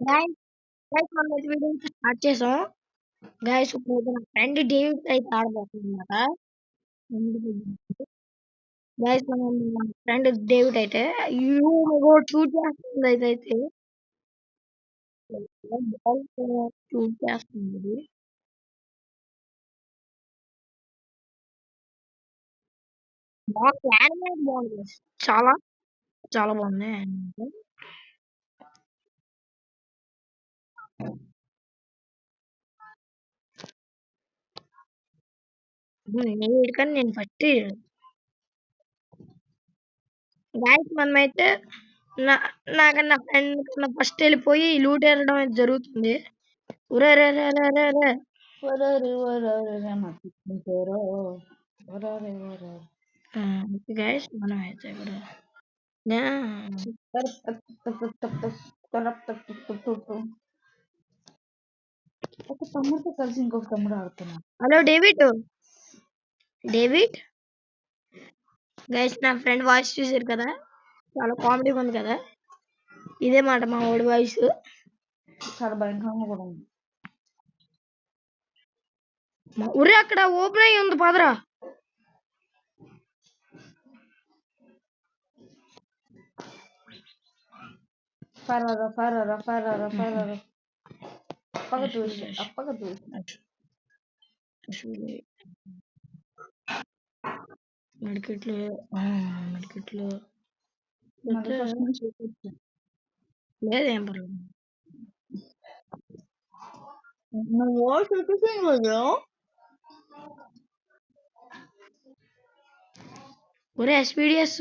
Guys guys మనం అయితే video start చేసాం. గైస్ ఇప్పుడు నా ఫ్రెండ్ డేవిడ్ అయితే ఆడబోతుంది అనమాట. గైస్ మనం మన ఫ్రెండ్ డేవిడ్ అయితే షూట్ చేస్తుంది అయితే బాల్ షూట్ చేస్తుంది. బాగా ప్లాన్ బాగుంది guys. చాలా చాలా బాగుంది. కానీ నేను ఫస్ట్ గైస్ మనమైతే నా నాకన్నా ఫ్రెండ్ కన్నా ఫస్ట్ వెళ్ళిపోయి లూట్ ఏరడం అయితే జరుగుతుంది. ఉరే రే రే రే రే రే గైస్ మనం అయితే ఇప్పుడు ఒక తమ్ముడితో కలిసి ఇంకొక తమ్ముడు ఆడుతున్నా. హలో డేవిడ్ డేవిడ్ గైస్ నా ఫ్రెండ్ వాయిస్ చూసారు కదా, చాలా కామెడీగా ఉంది కదా. ఇదే మాట మా వాడి వాయిస్. చాలా భయంకరంగా కూడా ఉంది. ఉరే అక్కడ ఓపెన్ అయ్యి ఉంది పదరా. ఫరారా ఫరారా ఫరారా ఫరారా అప్పగా చూసి అప్పగా చూసి మెడికెట్లు మెడికెట్లు మళ్ళీ ఫస్ట్ నుంచి చూపించు. లేదేం పర్లేదు. నువ్వు చూపించాను కదా. ఒరే ఎస్పీడిఎస్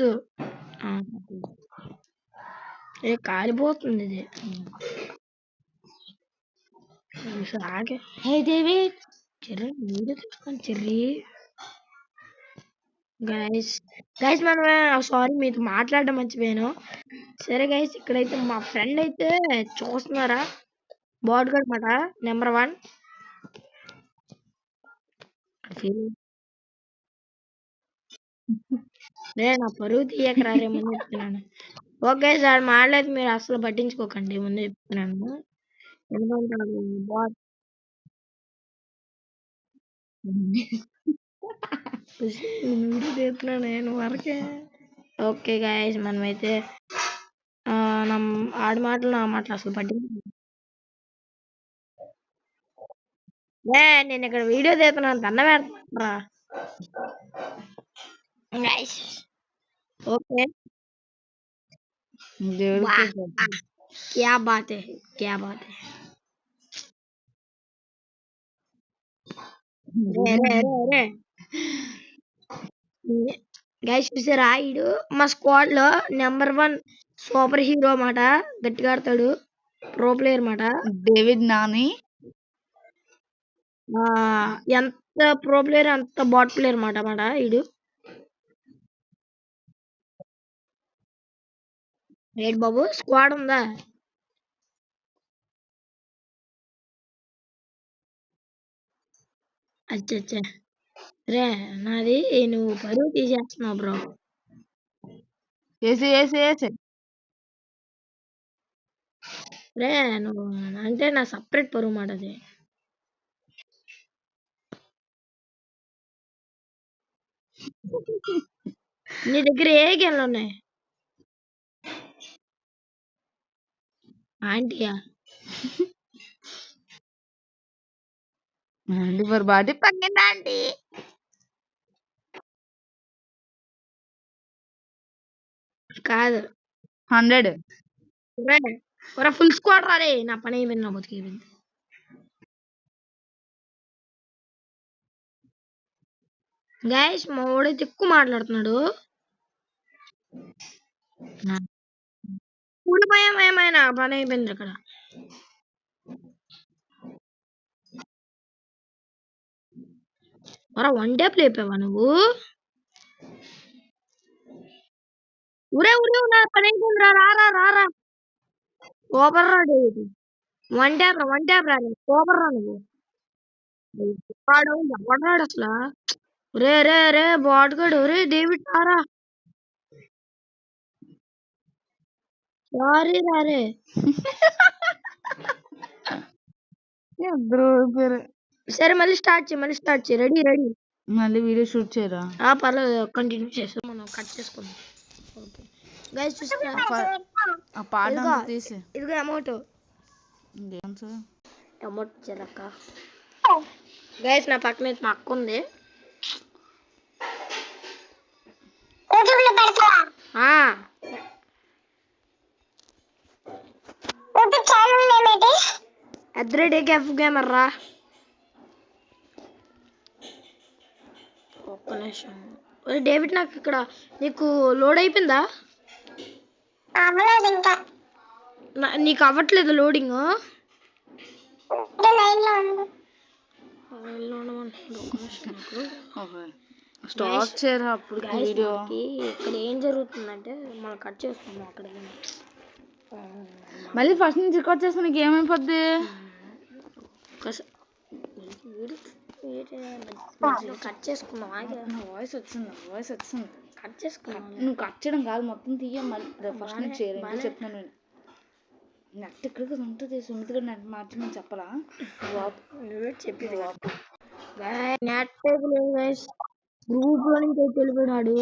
ఏ కాలిపోతుంది ఇది. ఆగే హే డేవిడ్ చెర్రీ వీడియో తీస్తాను చెర్రీ. గైస్ గైస్ మనం సారీ మీతో మాట్లాడడం మర్చిపోయాను. సరే గైస్ ఇక్కడైతే మా ఫ్రెండ్ అయితే చూస్తున్నారా, బాడ్ గార్డ్ మాట నెంబర్ 1. లే నా పరువు తీయకరా రే ముందు చెప్తున్నాను. ఓకే సార్ మాడలేదు మీరు అసలు పట్టించుకోకండి ముందు చెప్తున్నాను. ఎందుకంటే బాడ్ వీడియో తీస్తున్నాను నేను వరకే. ఓకే గాయస్ మనమైతే ఆడి మాటలు నా మాటలు అసలు పట్టించుకో. నేను ఇక్కడ వీడియో తీస్తున్నాను దండ పెడుతున్నా. ఓకే क्या बात है क्या बात है. గైస్ చూసారా ఈడు మా స్క్వాడ్ లో నెంబర్ 1 సూపర్ హీరో అన్నమాట. గట్టిగా ఆడతాడు, ప్రో ప్లేయర్ మాట. డేవిడ్ నాని ఎంత ప్రో ప్లేయర్ అంత బాట్ ప్లేయర్ మాట ఈడు. రేట్ బాబు స్క్వాడ్ ఉందా? అచ్చా రే నాది నువ్వు పరువు తీసేస్తున్నావు బ్రో. రే నువ్వు అంటే నా సపరేట్ పరువు మాట అది. నీ దగ్గర ఏ గేమ్లు ఉన్నాయి? ఆంటీయా లివర్ బాడీ పగిలిందా ఆంటీ? కాదు 100 ఫుల్ స్క్వాడ్ రాలే. నా పని అయిపోయింది, నా బతికిపోయింది. గైస్ మా వాడైతే ఎక్కువ మాట్లాడుతున్నాడు. ఊడిపోయాం ఏమైనా పని అయిపోయింది ఇక్కడ. మరో 1 డే అయిపోయావా నువ్వు? ఊరే నా పని అయిపోయింది. రారా సూపర్ రా డేవిడ్. 1 ట్యాప్ రా సూపర్ రా నువ్వు. వాడు ఎవడాడు అసలు? రే బాట్ గడు. రే డేవిడ్ రారా. సారీ రారే. ఇద్దరు ఓడిపోయారు. సరే మళ్ళీ స్టార్ట్ చేయి. రెడీ. మళ్ళీ వీడియో షూట్ చేయరా? పర్లేదు, కంటిన్యూ చేస్తాం, మనం కట్ చేసుకుందాం. ఓకే గైస్, చూసారా? ఆ పాట అంతా తీసి ఇదిగో అమౌంట్ అమౌంట్ చెరక్క. గైస్, నా పక్కన అయితే మా అక్క ఉంది. గేమర్ రా. ఒక్క నిమిషం. డేవిడ్, నాకు ఇక్కడ నీకు లోడ్ అయిపోయిందా? నీకు అవ్వట్లేదు లోడింగ్. స్టార్ట్ చేయరా అప్పుడు వీడియో. ఇక్కడ ఏం జరుగుతుందంటే మనం కట్ చేసుకున్నాం అక్కడ. మళ్ళీ ఫస్ట్ నుంచి రికార్డ్ చేస్తే నీకు ఏమైపోద్ది? కట్ చేసుకున్నాం. వాయిస్ వచ్చింది. కట్ చేసుకున్నాం. నువ్వు కట్ చేయడం కాదు, మొత్తం తీయ. మళ్ళీ ఫస్ట్ నుంచి చేయరు చెప్తున్నాను నేను. నెట్ ఇక్కడికి ఉంటుంది, సుమిత్గా నెట్ మార్చమని చెప్పరా? నువ్వే చెప్పింది. నెట్ గ్రూప్ లో నుంచి వెళ్ళిపోయినాడు.